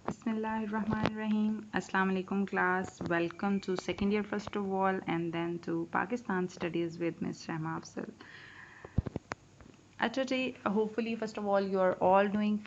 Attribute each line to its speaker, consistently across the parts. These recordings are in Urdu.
Speaker 1: Bismillahirrahmanirrahim. Assalamu alaikum class. Welcome to second year first of all and then to Pakistan studies with Ms. Shahma Afzal. Today hopefully first of all you are all doing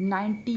Speaker 1: 90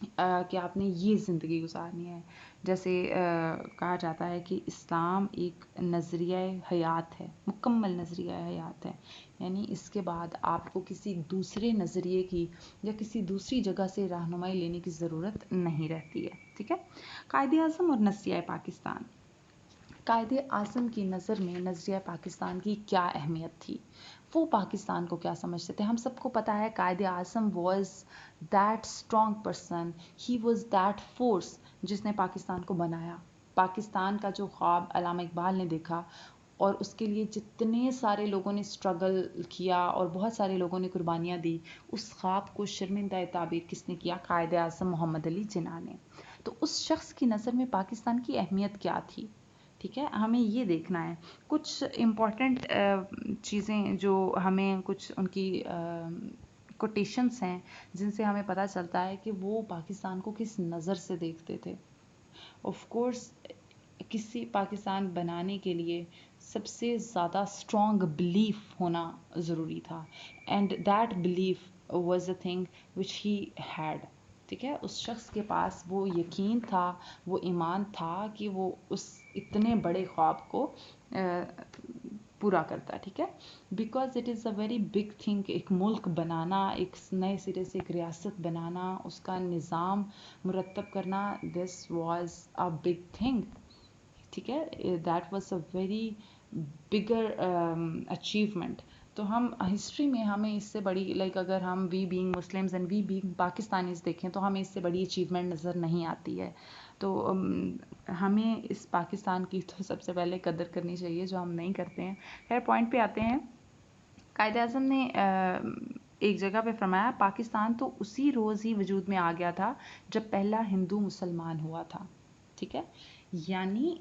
Speaker 1: کہ آپ نے یہ زندگی گزارنی ہے. جیسے کہا جاتا ہے کہ اسلام ایک نظریہ حیات ہے، مکمل نظریہ حیات ہے، یعنی اس کے بعد آپ کو کسی دوسرے نظریے کی یا کسی دوسری جگہ سے رہنمائی لینے کی ضرورت نہیں رہتی ہے. ٹھیک ہے. قائد اعظم اور نسیہ پاکستان. قائد اعظم کی نظر میں نظریہ پاکستان کی کیا اہمیت تھی؟ وہ پاکستان کو کیا سمجھتے تھے؟ ہم سب کو پتہ ہے Quaid Azam was that strong person, he was that force جس نے پاکستان کو بنایا. پاکستان کا جو خواب علامہ اقبال نے دیکھا اور اس کے لیے جتنے سارے لوگوں نے اسٹرگل کیا اور بہت سارے لوگوں نے قربانیاں دی، اس خواب کو شرمندہ تعبیر کس نے کیا؟ قائد اعظم محمد علی جناح نے. تو اس شخص کی نظر میں پاکستان کی اہمیت کیا تھی؟ ٹھیک ہے، ہمیں یہ دیکھنا ہے. کچھ امپورٹنٹ چیزیں جو ہمیں کچھ ان کی کوٹیشنس ہیں جن سے ہمیں پتہ چلتا ہے کہ وہ پاکستان کو کس نظر سے دیکھتے تھے. آف کورس کسی پاکستان بنانے کے لیے سب سے زیادہ اسٹرانگ بلیف ہونا ضروری تھا، and that belief was a thing which he had. ٹھیک ہے، اس شخص کے پاس وہ یقین تھا، وہ ایمان تھا کہ وہ اس اتنے بڑے خواب کو پورا کرتا. ٹھیک ہے، because it is a very big thing. ایک ملک بنانا، ایک نئے سرے سے ایک ریاست بنانا، اس کا نظام مرتب کرنا، this was a big thing. ٹھیک ہے، that was a very bigger achievement. تو ہم ہسٹری میں ہمیں اس سے بڑی اگر ہم we being Muslims and we being Pakistanis دیکھیں تو ہمیں اس سے بڑی اچیومنٹ نظر نہیں آتی ہے. تو ہمیں اس پاکستان کی تو سب سے پہلے قدر کرنی چاہیے، جو ہم نہیں کرتے ہیں. خیر، پوائنٹ پہ آتے ہیں. قائد اعظم نے ایک جگہ پہ فرمایا پاکستان تو اسی روز ہی وجود میں آ گیا تھا جب پہلا ہندو مسلمان ہوا تھا. ٹھیک ہے، یعنی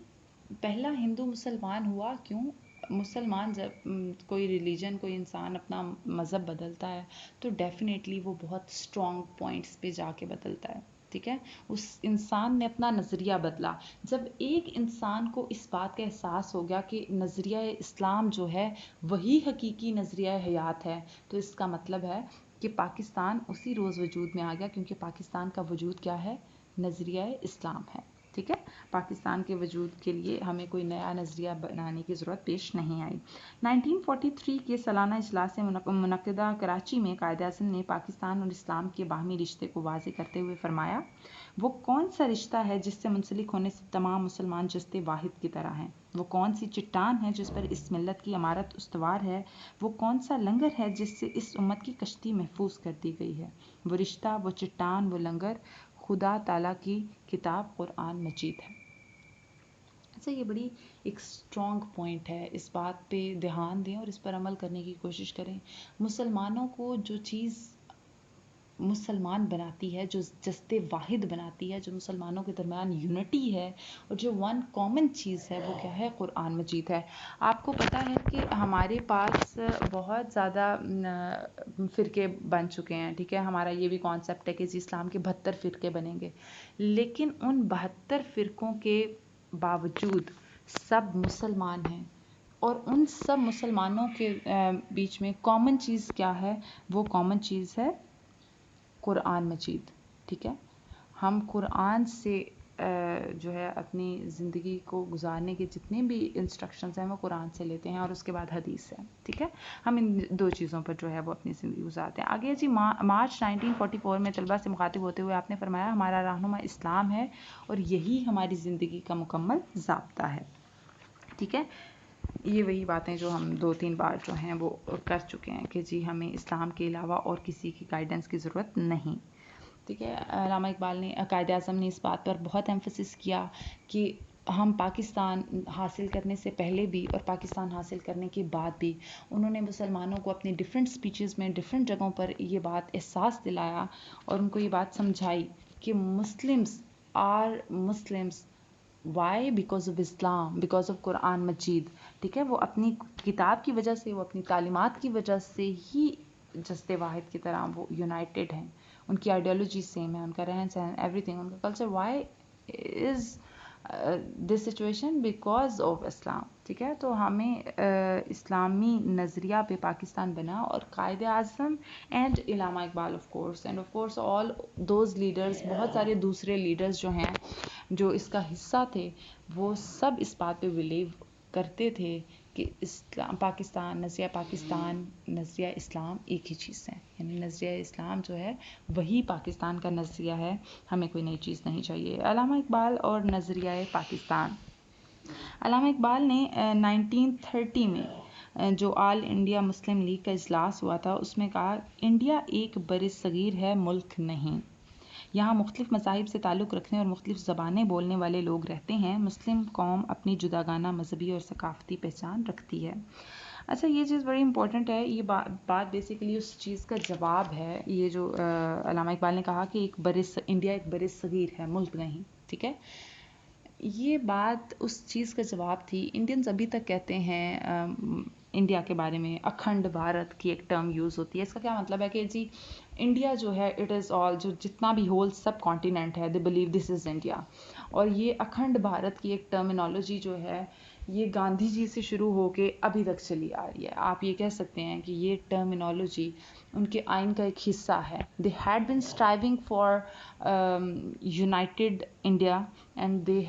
Speaker 1: پہلا ہندو مسلمان ہوا کیوں؟ مسلمان جب کوئی ریلیجن، کوئی انسان اپنا مذہب بدلتا ہے تو ڈیفینیٹلی وہ بہت اسٹرانگ پوائنٹس پہ جا کے بدلتا ہے. ٹھیک ہے، اس انسان نے اپنا نظریہ بدلا. جب ایک انسان کو اس بات کا احساس ہو گیا کہ نظریہ اسلام جو ہے وہی حقیقی نظریہ حیات ہے، تو اس کا مطلب ہے کہ پاکستان اسی روز وجود میں آ گیا، کیونکہ پاکستان کا وجود کیا ہے؟ نظریہ اسلام ہے. ٹھیک ہے، پاکستان کے وجود کے لیے ہمیں کوئی نیا نظریہ بنانے کی ضرورت پیش نہیں آئی. 1943 کے سالانہ اجلاس منعقدہ کراچی میں قائد اعظم نے پاکستان اور اسلام کے باہمی رشتے کو واضح کرتے ہوئے فرمایا، وہ کون سا رشتہ ہے جس سے منسلک ہونے سے تمام مسلمان جستے واحد کی طرح ہیں؟ وہ کون سی چٹان ہے جس پر اس ملت کی عمارت استوار ہے؟ وہ کون سا لنگر ہے جس سے اس امت کی کشتی محفوظ کر دی گئی ہے؟ وہ رشتہ، وہ چٹان، وہ لنگر خدا تعالیٰ کی کتاب قرآن مجید ہے. اچھا، یہ بڑی ایک اسٹرانگ پوائنٹ ہے. اس بات پہ دھیان دیں اور اس پر عمل کرنے کی کوشش کریں. مسلمانوں کو جو چیز مسلمان بناتی ہے، جو جسد واحد بناتی ہے، جو مسلمانوں کے درمیان یونٹی ہے، اور جو ون کامن چیز ہے، وہ کیا ہے؟ قرآن مجید ہے. آپ کو پتہ ہے کہ ہمارے پاس بہت زیادہ فرقے بن چکے ہیں. ٹھیک ہے، ہمارا یہ بھی کانسیپٹ ہے کہ اسلام کے 72 فرقے بنیں گے، لیکن ان 72 فرقوں کے باوجود سب مسلمان ہیں، اور ان سب مسلمانوں کے بیچ میں کامن چیز کیا ہے؟ وہ کامن چیز ہے قرآن مجید. ٹھیک ہے، ہم قرآن سے جو ہے اپنی زندگی کو گزارنے کے جتنے بھی انسٹرکشنز ہیں وہ قرآن سے لیتے ہیں، اور اس کے بعد حدیث سے. ٹھیک ہے، ہم ان دو چیزوں پر جو ہے وہ اپنی زندگی گزارتے ہیں. آگے جی، مارچ 1944 میں طلبہ سے مخاطب ہوتے ہوئے آپ نے فرمایا، ہمارا رہنما اسلام ہے اور یہی ہماری زندگی کا مکمل ضابطہ ہے. ٹھیک ہے، یہ وہی باتیں جو ہم 2-3 بار جو ہیں وہ کر چکے ہیں کہ جی ہمیں اسلام کے علاوہ اور کسی کی گائیڈنس کی ضرورت نہیں. ٹھیک ہے، علامہ اقبال نے، قائد اعظم نے اس بات پر بہت ایمفسس کیا کہ ہم پاکستان حاصل کرنے سے پہلے بھی اور پاکستان حاصل کرنے کے بعد بھی انہوں نے مسلمانوں کو اپنی ڈفرینٹ سپیچز میں ڈفرینٹ جگہوں پر یہ بات احساس دلایا اور ان کو یہ بات سمجھائی کہ Muslims are Muslims. Why? Because of Islam, because of Quran Majeed. ٹھیک ہے، وہ اپنی کتاب کی وجہ سے، وہ اپنی تعلیمات کی وجہ سے ہی جسد واحد کی طرح وہ یونائٹیڈ ہیں. ان کی آئیڈیالوجی سیم ہے، ان کا رہن سہن، ایوری تھنگ، ان کا کلچر. Why is this situation because of Islam. ٹھیک ہے, تو ہمیں اسلامی نظریہ پہ پاکستان بنا, اور Quaid Azam and Allama Iqbal of course, and of course all those leaders, بہت سارے دوسرے لیڈرز جو ہیں جو اس کا حصہ تھے, وہ سب اس بات پہ بلیو کرتے تھے کہ پاکستان, نظریہ اسلام ایک ہی چیز ہے. یعنی نظریہ اسلام جو ہے وہی پاکستان کا نظریہ ہے, ہمیں کوئی نئی چیز نہیں چاہیے. علامہ اقبال اور نظریہ پاکستان. علامہ اقبال نے 1930 میں جو آل انڈیا مسلم لیگ کا اجلاس ہوا تھا, اس میں کہا انڈیا ایک بر صغیر ہے, ملک نہیں. یہاں مختلف مذاہب سے تعلق رکھنے اور مختلف زبانیں بولنے والے لوگ رہتے ہیں. مسلم قوم اپنی جداگانہ مذہبی اور ثقافتی پہچان رکھتی ہے. اچھا, یہ چیز بڑی امپورٹنٹ ہے. یہ بات بیسیکلی اس چیز کا جواب ہے, یہ جو علامہ اقبال نے کہا کہ انڈیا ایک بر صغیر ہے, ملک نہیں. ٹھیک ہے, یہ بات اس چیز کا جواب تھی. انڈینز ابھی تک کہتے ہیں انڈیا کے بارے میں اکھنڈ بھارت کی ایک ٹرم یوز ہوتی ہے. اس کا کیا مطلب ہے کہ جی انڈیا جو ہے اٹ از آل, جو جتنا بھی ہول سب کانٹیننٹ ہے, they believe this is India. اور یہ اکھنڈ بھارت کی ایک ٹرمینالوجی جو ہے یہ گاندھی جی سے شروع ہو کے ابھی تک چلی آ رہی ہے. آپ یہ کہہ سکتے ہیں کہ یہ ٹرمینالوجی ان کے آئین کا ایک حصہ ہے. They had been striving for united India and they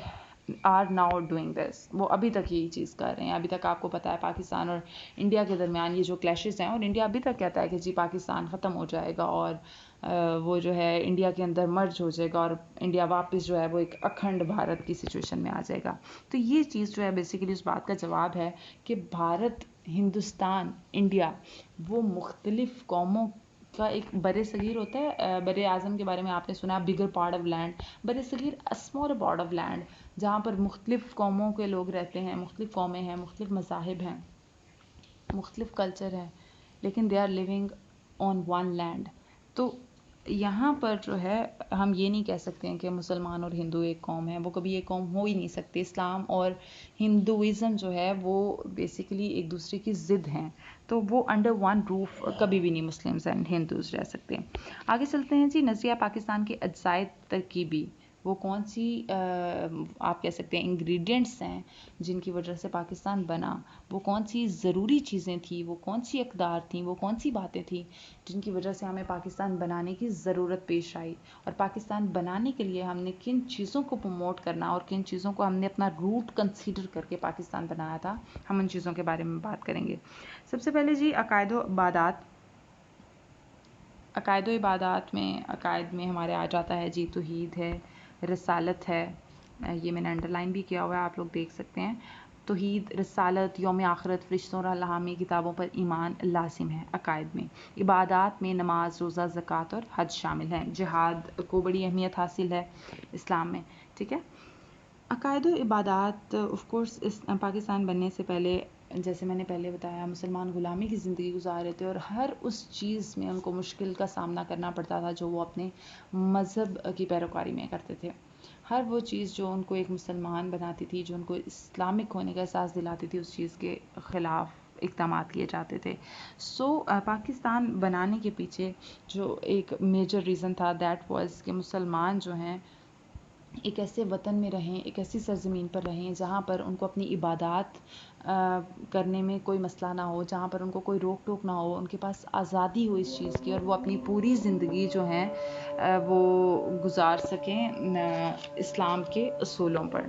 Speaker 1: are now doing this. وہ ابھی تک یہی چیز کر رہے ہیں. ابھی تک آپ کو پتہ ہے پاکستان اور انڈیا کے درمیان یہ جو کلیشز ہیں, اور انڈیا ابھی تک کہتا ہے کہ جی پاکستان ختم ہو جائے گا اور وہ جو ہے انڈیا کے اندر مرج ہو جائے گا, اور انڈیا واپس جو ہے وہ ایک اکھنڈ بھارت کی سچویشن میں آ جائے گا. تو یہ چیز جو ہے بیسیکلی اس بات کا جواب ہے کہ بھارت, ہندوستان, انڈیا وہ مختلف قوموں کا ایک بر صغیر ہوتا ہے. بر اعظم کے بارے میں آپ نے سنا, بگر پارٹ آف لینڈ. بر صغیر اسمال پارٹ آف لینڈ, جہاں پر مختلف قوموں کے لوگ رہتے ہیں, مختلف قومیں ہیں, مختلف مذاہب ہیں, مختلف کلچر ہے, لیکن they are living on one land. تو یہاں پر جو ہے ہم یہ نہیں کہہ سکتے ہیں کہ مسلمان اور ہندو ایک قوم ہے, وہ کبھی ایک قوم ہو ہی نہیں سکتے. اسلام اور ہندوازم جو ہے وہ بیسیکلی ایک دوسرے کی ضد ہیں, تو وہ انڈر ون روف کبھی بھی نہیں مسلمز اینڈ ہندوز رہ سکتے. آگے چلتے ہیں جی. نظریہ پاکستان کے اجزائے ترکیبی, وہ کون سی آپ کہہ سکتے ہیں انگریڈینٹس ہیں جن کی وجہ سے پاکستان بنا, وہ کون سی ضروری چیزیں تھیں, وہ کون سی اقدار تھیں, وہ کون سی باتیں تھیں جن کی وجہ سے ہمیں پاکستان بنانے کی ضرورت پیش آئی, اور پاکستان بنانے کے لیے ہم نے کن چیزوں کو پروموٹ کرنا اور کن چیزوں کو ہم نے اپنا روٹ کنسیڈر کر کے پاکستان بنایا تھا. ہم ان چیزوں کے بارے میں بات کریں گے. سب سے پہلے جی عقائد و عبادات. عقائد میں ہمارے آ جاتا ہے جی توحید ہے, رسالت ہے, یہ میں نے انڈر لائن بھی کیا ہوا ہے, آپ لوگ دیکھ سکتے ہیں. توحید, رسالت, یوم آخرت, فرشتوں اور الہامی کتابوں پر ایمان لازم ہے. عقائد میں. عبادات میں نماز, روزہ, زکوٰۃ اور حج شامل ہیں. جہاد کو بڑی اہمیت حاصل ہے اسلام میں. ٹھیک ہے. عقائد و عبادات آف کورس پاکستان بننے سے پہلے, جیسے میں نے پہلے بتایا, مسلمان غلامی کی زندگی گزار رہے تھے, اور ہر اس چیز میں ان کو مشکل کا سامنا کرنا پڑتا تھا جو وہ اپنے مذہب کی پیروکاری میں کرتے تھے. ہر وہ چیز جو ان کو ایک مسلمان بناتی تھی, جو ان کو اسلامک ہونے کا احساس دلاتی تھی, اس چیز کے خلاف اقدامات کیے جاتے تھے. پاکستان بنانے کے پیچھے جو ایک میجر ریزن تھا دیٹ واز کہ مسلمان جو ہیں ایک ایسے وطن میں رہیں, ایک ایسی سرزمین پر رہیں جہاں پر ان کو اپنی عبادات کرنے میں کوئی مسئلہ نہ ہو, جہاں پر ان کو کوئی روک ٹوک نہ ہو, ان کے پاس آزادی ہو اس چیز کی, اور وہ اپنی پوری زندگی جو ہے وہ گزار سکیں اسلام کے اصولوں پر.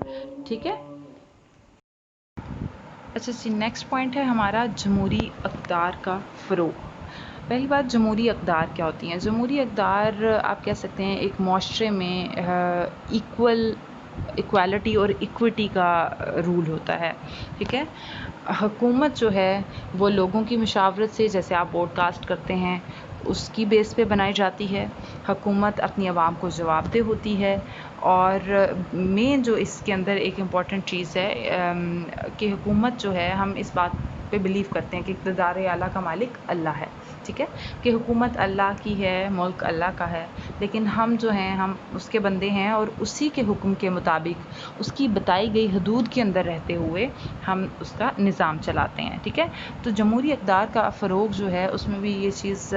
Speaker 1: ٹھیک ہے. اچھا جی, نیکسٹ پوائنٹ ہے ہمارا جمہوری اقدار کا فروغ. پہلی بات, جمہوری اقدار کیا ہوتی ہیں؟ جمہوری اقدار آپ کہہ سکتے ہیں ایک معاشرے میں ایکوالٹی اور ایکوٹی کا رول ہوتا ہے. ٹھیک ہے. حکومت جو ہے وہ لوگوں کی مشاورت سے, جیسے آپ ووٹ کاسٹ کرتے ہیں, اس کی بیس پہ بنائی جاتی ہے. حکومت اپنی عوام کو جواب دہ ہوتی ہے, اور مین جو اس کے اندر ایک امپورٹنٹ چیز ہے کہ حکومت جو ہے, ہم اس بات پہ بلیو کرتے ہیں کہ اقتدار اعلیٰ کا مالک اللہ ہے، ٹھیک ہے، کہ حکومت اللہ کی ہے، ملک اللہ کا ہے، لیکن ہم جو ہیں ہم اس کے بندے ہیں اور اسی کے حکم کے مطابق اس کی بتائی گئی حدود کے اندر رہتے ہوئے ہم اس کا نظام چلاتے ہیں، ٹھیک ہے۔ تو جمہوری اقدار کا فروغ جو ہے اس میں بھی یہ چیز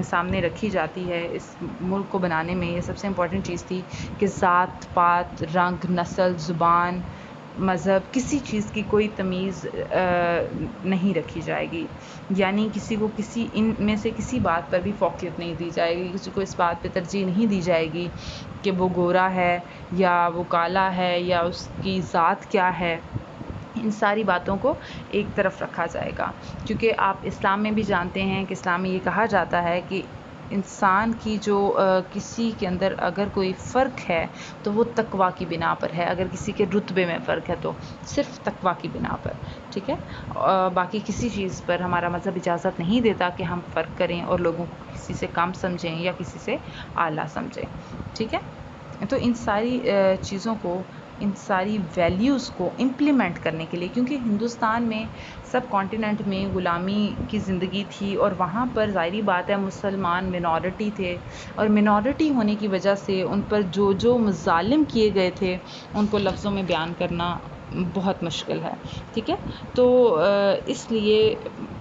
Speaker 1: سامنے رکھی جاتی ہے، اس ملک کو بنانے میں یہ سب سے امپورٹنٹ چیز تھی کہ ذات پات، رنگ، نسل، زبان، مذہب، کسی چیز کی کوئی تمیز نہیں رکھی جائے گی، یعنی کسی کو کسی ان میں سے کسی بات پر بھی فوقیت نہیں دی جائے گی، کسی کو اس بات پہ ترجیح نہیں دی جائے گی کہ وہ گورا ہے یا وہ کالا ہے یا اس کی ذات کیا ہے، ان ساری باتوں کو ایک طرف رکھا جائے گا، کیونکہ آپ اسلام میں بھی جانتے ہیں کہ اسلام میں یہ کہا جاتا ہے کہ انسان کی جو کسی کے اندر اگر کوئی فرق ہے تو وہ تقویٰ کی بنا پر ہے، اگر کسی کے رتبے میں فرق ہے تو صرف تقویٰ کی بنا پر، ٹھیک ہے، باقی کسی چیز پر ہمارا مذہب اجازت نہیں دیتا کہ ہم فرق کریں اور لوگوں کو کسی سے کم سمجھیں یا کسی سے اعلیٰ سمجھیں، ٹھیک ہے۔ تو ان ساری چیزوں کو، ان ساری ویلیوز کو امپلیمنٹ کرنے کے لیے، کیونکہ ہندوستان میں سب کانٹیننٹ میں غلامی کی زندگی تھی اور وہاں پر ظاہری بات ہے مسلمان منورٹی تھے، اور منورٹی ہونے کی وجہ سے ان پر جو جو مظالم کیے گئے تھے ان کو لفظوں میں بیان کرنا بہت مشکل ہے، ٹھیک ہے۔ تو اس لیے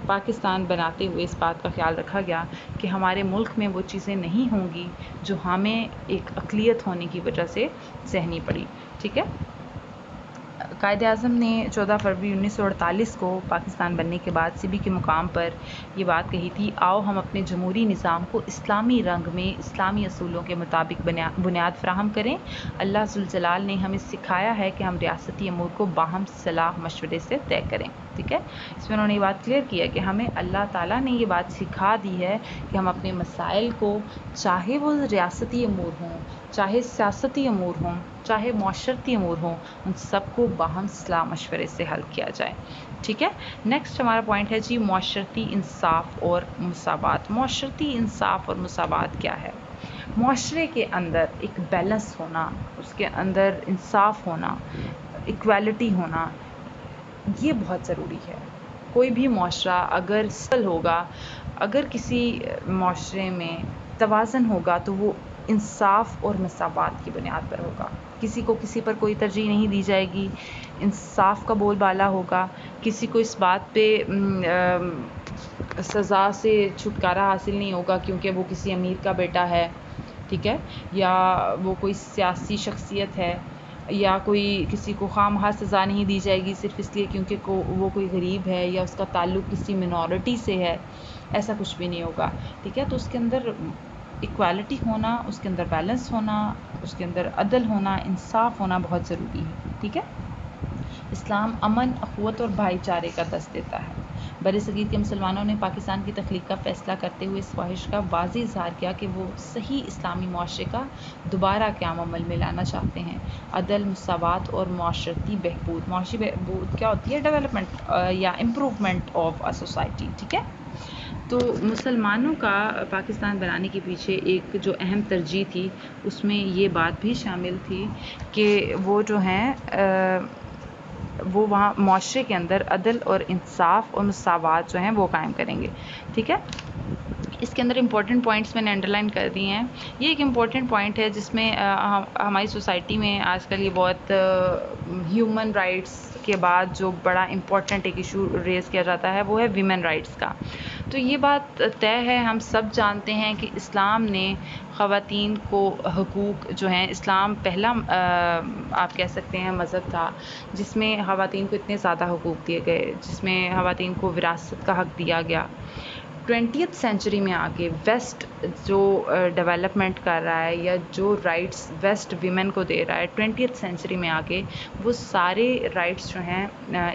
Speaker 1: پاکستان بناتے ہوئے اس بات کا خیال رکھا گیا کہ ہمارے ملک میں وہ چیزیں نہیں ہوں گی جو ہمیں ایک اقلیت ہونے کی وجہ سے سہنی پڑی، ٹھیک ہے۔ قائد اعظم نے 14 فروری 1948 کو پاکستان بننے کے بعد سبی کے مقام پر یہ بات کہی تھی، آؤ ہم اپنے جمہوری نظام کو اسلامی رنگ میں اسلامی اصولوں کے مطابق بنیاد فراہم کریں۔ اللہ ذوالجلال نے ہمیں سکھایا ہے کہ ہم ریاستی امور کو باہم صلاح مشورے سے طے کریں، ٹھیک ہے۔ اس میں انہوں نے یہ بات کلیئر کی ہے کہ ہمیں اللہ تعالیٰ نے یہ بات سکھا دی ہے کہ ہم اپنے مسائل کو، چاہے وہ ریاستی امور ہوں، چاہے سیاستی امور ہوں، چاہے معاشرتی امور ہوں، ان سب کو باہم صلاح مشورے سے حل کیا جائے، ٹھیک ہے۔ نیکسٹ ہمارا پوائنٹ ہے جی معاشرتی انصاف اور مساوات۔ معاشرتی انصاف اور مساوات کیا ہے؟ معاشرے کے اندر ایک بیلنس ہونا، اس کے اندر انصاف ہونا، ایکویلٹی ہونا، یہ بہت ضروری ہے۔ کوئی بھی معاشرہ اگر سل ہوگا، اگر کسی معاشرے میں توازن ہوگا تو وہ انصاف اور مساوات کی بنیاد پر ہوگا، کسی کو کسی پر کوئی ترجیح نہیں دی جائے گی، انصاف کا بول بالا ہوگا، کسی کو اس بات پہ سزا سے چھٹکارا حاصل نہیں ہوگا کیونکہ وہ کسی امیر کا بیٹا ہے، ٹھیک ہے، یا وہ کوئی سیاسی شخصیت ہے، یا کوئی کسی کو خواہ سزا نہیں دی جائے گی صرف اس لیے کیونکہ وہ کوئی غریب ہے یا اس کا تعلق کسی منورٹی سے ہے، ایسا کچھ بھی نہیں ہوگا، ٹھیک ہے۔ تو اس کے اندر ایکویلٹی ہونا، اس کے اندر بیلنس ہونا، اس کے اندر عدل ہونا، انصاف ہونا بہت ضروری ہے، ٹھیک ہے۔ اسلام امن، اخوت اور بھائی چارے کا درس دیتا ہے۔ برصغیر کے مسلمانوں نے پاکستان کی تخلیق کا فیصلہ کرتے ہوئے اس خواہش کا واضح اظہار کیا کہ وہ صحیح اسلامی معاشرے کا دوبارہ قیام عمل میں لانا چاہتے ہیں۔ عدل، مساوات اور معاشرتی بہبود۔ معاشی بہبود کیا ہوتی ہے؟ ڈیولپمنٹ یا امپروومنٹ آف اے سوسائٹی، ٹھیک ہے۔ تو مسلمانوں کا پاکستان بنانے کے پیچھے ایک جو اہم ترجیح تھی اس میں یہ بات بھی شامل تھی کہ وہ جو ہیں وہ وہاں معاشرے کے اندر عدل اور انصاف اور مساوات جو ہیں وہ قائم کریں گے، ٹھیک ہے۔ اس کے اندر امپورٹنٹ پوائنٹس میں نے انڈر لائن کر دی ہیں۔ یہ ایک امپورٹنٹ پوائنٹ ہے جس میں ہماری سوسائٹی میں آج کل یہ بہت ہیومن رائٹس کے بعد جو بڑا امپورٹنٹ ایک ایشو ریز کیا جاتا ہے وہ ہے ویمن رائٹس کا۔ تو یہ بات طے ہے، ہم سب جانتے ہیں کہ اسلام نے خواتین کو حقوق جو ہیں، اسلام پہلا آپ کہہ سکتے ہیں مذہب تھا جس میں خواتین کو اتنے زیادہ حقوق دیے گئے، جس میں خواتین کو وراثت کا حق دیا گیا۔ 20th سینچری میں آ کے ویسٹ جو ڈیولپمنٹ کر رہا ہے یا جو رائٹس ویسٹ ویمن کو دے رہا ہے 20th سینچری میں آ کے، وہ سارے رائٹس جو ہیں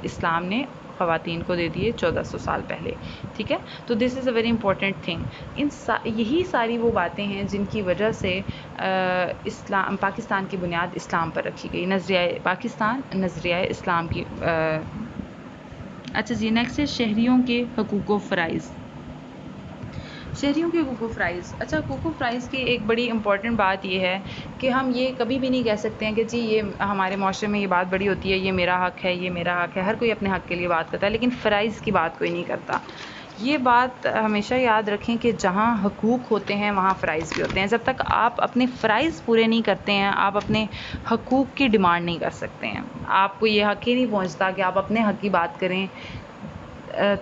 Speaker 1: اسلام نے خواتین کو دے دیے 1400 سال پہلے، ٹھیک ہے۔ تو دس از اے ویری امپورٹنٹ تھنگ۔ یہی ساری وہ باتیں ہیں جن کی وجہ سے پاکستان کی بنیاد اسلام پر رکھی گئی، نظریہ پاکستان، نظریہ اسلام کی۔ اچھا جی، نیکسٹ ہے شہریوں کے حقوق و فرائض۔ شہریوں کے حقوق و فرائض. اچھا, حقوق و فرائض کی ایک بڑی امپورٹنٹ بات یہ ہے کہ ہم یہ کبھی بھی نہیں کہہ سکتے ہیں کہ جی یہ ہمارے معاشرے میں یہ بات بڑی ہوتی ہے, یہ میرا حق ہے, یہ میرا حق ہے. ہر کوئی اپنے حق کے لیے بات کرتا ہے, لیکن فرائض کی بات کوئی نہیں کرتا. یہ بات ہمیشہ یاد رکھیں کہ جہاں حقوق ہوتے ہیں وہاں فرائض بھی ہوتے ہیں. جب تک آپ اپنے فرائض پورے نہیں کرتے ہیں, آپ اپنے حقوق کی ڈیمانڈ نہیں کر سکتے ہیں. آپ کو یہ حق ہی نہیں پہنچتا کہ آپ اپنے حق کی بات کریں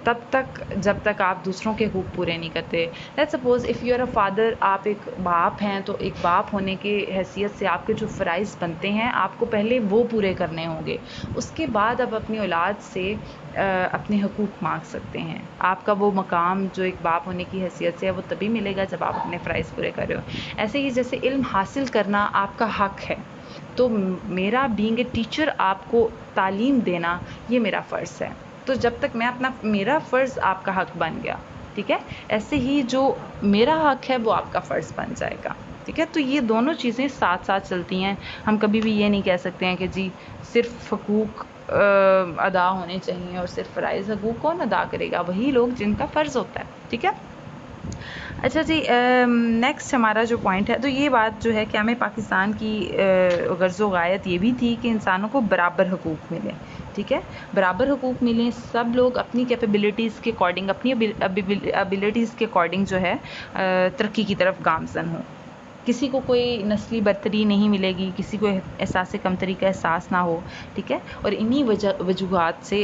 Speaker 1: تب تک جب تک آپ دوسروں کے حقوق پورے نہیں کرتے. Let's suppose if you are a father, آپ ایک باپ ہیں, تو ایک باپ ہونے کی حیثیت سے آپ کے جو فرائض بنتے ہیں آپ کو پہلے وہ پورے کرنے ہوں گے. اس کے بعد آپ اپنی اولاد سے اپنے حقوق مانگ سکتے ہیں. آپ کا وہ مقام جو ایک باپ ہونے کی حیثیت سے ہے وہ تبھی ملے گا جب آپ اپنے فرائض پورے کر رہے ہو. ایسے ہی جیسے علم حاصل کرنا آپ کا حق ہے, تو میرا بینگ اے ٹیچر آپ کو تعلیم دینا یہ میرا فرض ہے. تو جب تک میں میرا فرض آپ کا حق بن گیا, ٹھیک ہے, ایسے ہی جو میرا حق ہے وہ آپ کا فرض بن جائے گا. ٹھیک ہے, تو یہ دونوں چیزیں ساتھ ساتھ چلتی ہیں. ہم کبھی بھی یہ نہیں کہہ سکتے ہیں کہ جی صرف حقوق ادا ہونے چاہیے اور صرف فرائض. حقوق کون ادا کرے گا؟ وہی لوگ جن کا فرض ہوتا ہے. ٹھیک ہے. اچھا جی, نیکسٹ ہمارا جو پوائنٹ ہے, تو یہ بات جو ہے کہ ہمیں پاکستان کی غرض و غایت یہ بھی تھی کہ انسانوں کو برابر حقوق ملیں. ٹھیک ہے, برابر حقوق ملیں, سب لوگ اپنی کیپیبلٹیز کے اکارڈنگ, اپنی ابیلٹیز کے اکارڈنگ جو ہے ترقی کی طرف گامزن ہوں. کسی کو کوئی نسلی برتری نہیں ملے گی, کسی کو احساس کمتری کا احساس نہ ہو. ٹھیک ہے, اور انہی وجوہات سے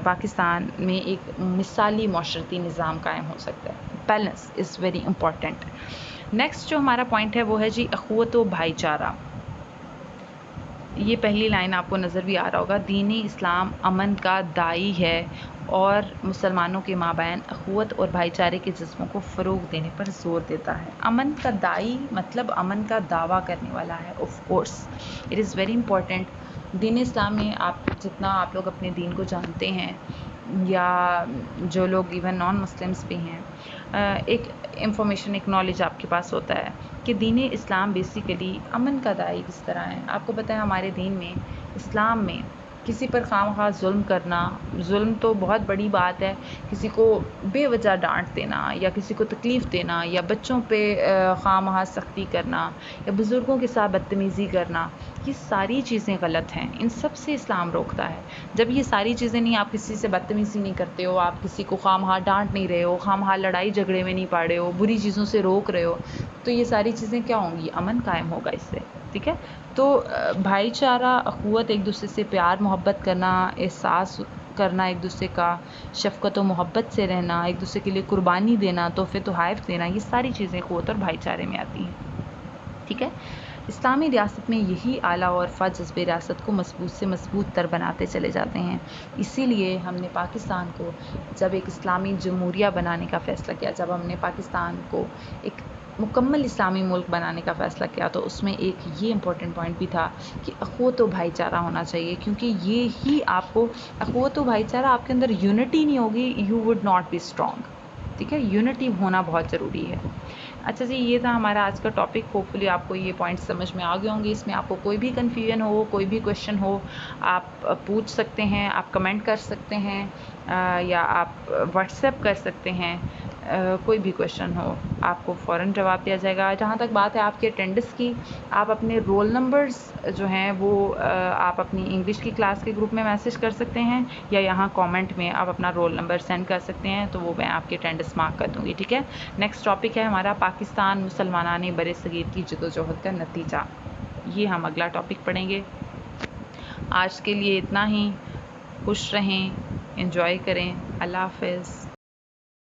Speaker 1: پاکستان میں ایک مثالی معاشرتی نظام قائم ہو سکتا ہے. Balance is very important. Next جو ہمارا پوائنٹ ہے وہ ہے جی اخوت و بھائی چارہ. یہ پہلی لائن آپ کو نظر بھی آ رہا ہوگا. دین اسلام امن کا داعی ہے اور مسلمانوں کے مابین اخوت اور بھائی چارے کے جذبوں کو فروغ دینے پر زور دیتا ہے. امن کا داعی مطلب امن کا دعویٰ کرنے والا ہے. Of course it is very important. دین اسلام میں جتنا آپ لوگ اپنے دین کو جانتے ہیں, یا جو لوگ ایون نان مسلمس بھی ہیں, ایک انفارمیشن, ایک نالج آپ کے پاس ہوتا ہے کہ دین اسلام بیسیکلی امن کا داعی کس طرح ہے. آپ کو پتہ ہے ہمارے دین میں, اسلام میں, کسی پر خواہ ظلم کرنا, ظلم تو بہت بڑی بات ہے. کسی کو بے وجہ ڈانٹ دینا, یا کسی کو تکلیف دینا, یا بچوں پہ خواہ سختی کرنا, یا بزرگوں کے ساتھ بدتمیزی کرنا, یہ ساری چیزیں غلط ہیں. ان سب سے اسلام روکتا ہے. جب یہ ساری چیزیں نہیں, آپ کسی سے بدتمیزی نہیں کرتے ہو, آپ کسی کو خواہ ڈانٹ نہیں رہے ہو, خواہ لڑائی جھگڑے میں نہیں پا رہے ہو, بری چیزوں سے روک رہے ہو, تو یہ ساری چیزیں کیا ہوں گی؟ امن قائم ہوگا اس سے. ٹھیک ہے, تو بھائی چارہ, اخوت, ایک دوسرے سے پیار محبت کرنا, احساس کرنا ایک دوسرے کا, شفقت و محبت سے رہنا, ایک دوسرے کے لیے قربانی دینا, تحفے تحائف دینا, یہ ساری چیزیں اخوت اور بھائی چارے میں آتی ہیں. ٹھیک ہے, اسلامی ریاست میں یہی اعلیٰ اور عرفہ جذب ریاست کو مضبوط سے مضبوط تر بناتے چلے جاتے ہیں. اسی لیے ہم نے پاکستان کو جب ایک اسلامی جمہوریہ بنانے کا فیصلہ کیا, جب ہم نے پاکستان کو ایک مکمل اسلامی ملک بنانے کا فیصلہ کیا, تو اس میں ایک یہ امپورٹنٹ پوائنٹ بھی تھا کہ اخوت و بھائی چارہ ہونا چاہیے. کیونکہ یہ ہی آپ کو, اخوت و بھائی چارہ, آپ کے اندر یونٹی نہیں ہوگی, you would not be strong. ٹھیک ہے, یونٹی ہونا بہت ضروری ہے. اچھا جی, یہ تھا ہمارا آج کا ٹاپک. ہوپ فلی آپ کو یہ پوائنٹ سمجھ میں آ گئے ہوں گے. اس میں آپ کو کوئی بھی کنفیوژن ہو, کوئی بھی کویشچن ہو, آپ پوچھ سکتے ہیں, آپ کمنٹ کر سکتے ہیں, یا آپ واٹس ایپ کر سکتے ہیں. کوئی بھی کویشچن ہو آپ کو فوراً جواب دیا جائے گا. جہاں تک بات ہے آپ کے اٹینڈنس کی, آپ اپنے رول نمبرز جو ہیں وہ آپ اپنی انگلش کی کلاس کے گروپ میں میسج کر سکتے ہیں, یا یہاں کامنٹ میں آپ اپنا رول نمبر سینڈ کر سکتے ہیں, تو وہ میں آپ کے اٹینڈنس مارک کر دوں گی. ٹھیک ہے, نیکسٹ ٹاپک ہے ہمارا پاکستان مسلمانان بر صغیر کی جدوجہد کا نتیجہ. یہ ہم اگلا ٹاپک پڑھیں گے. آج کے لیے اتنا ہی. خوش رہیں, انجوائے کریں. اللہ حافظ.